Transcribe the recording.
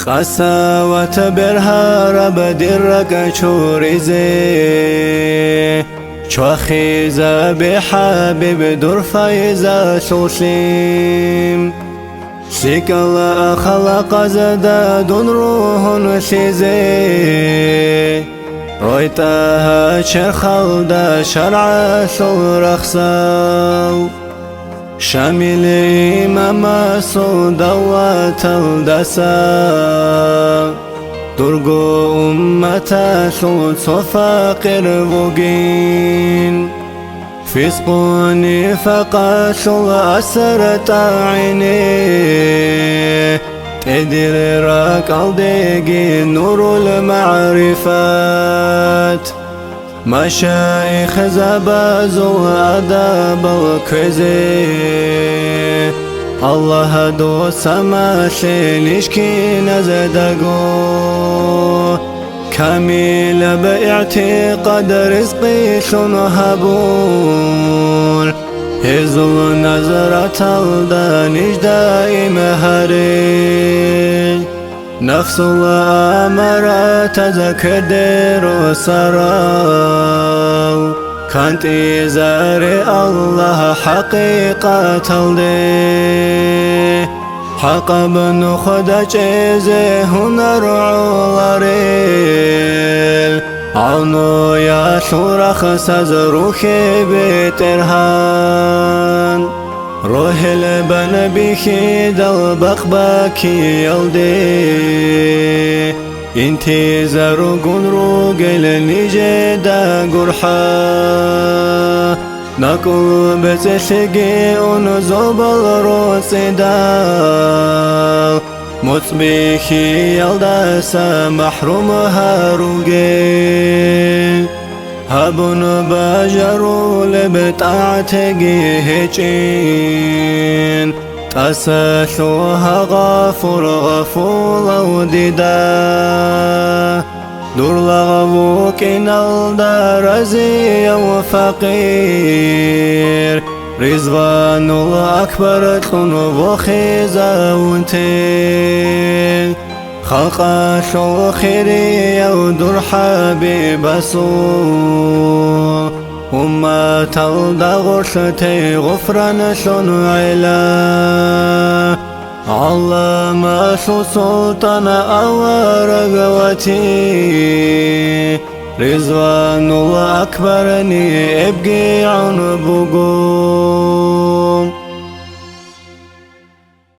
قساوة برها بدرك شوريزي شوخيزا بحبيب دور فايزا شوشيم شكل خلق زداد روح شيزي رويتها شرخل دا شرع شورخساو شامل إمام سودا وتلدسا درجو أمتا شوت فاقر بوجين فسقوني فقاشل أسرت عيني تدير راك الدقي نور المعرفات مشايخ زبازو أداب الكزي الله دو سماشي نشكي نزدقو كامل باعتقاد رزقي شنو هبول هزو نظرة الدانش دائم هري نفس الأمر تذكر دير سراو كانت إزار الله حقيقة الدي حق بن خدا چيزه هنر عواريل عونو يا شورخ ساز روحي بترهان روح البن بيخي دل بقباكي يلدي انتظار قنروق لنجد قرحا نقول بتشقي ونزوب الروسيدال مصبيخي يلدس محروم هاروغي هبون باجرو لبتاعتقي هيجين تساشوها غفور غفول وديدا دور لغبوك نالدار زي وفقير رزوان الأكبر تنو بخيزة وانتين خلق شو خيري ودور حبيب سوء وما تلدى غرشتي غفران شنو علا علم شو سلطان أورقوتي رزوان الأكبر ني ابقي عن بقول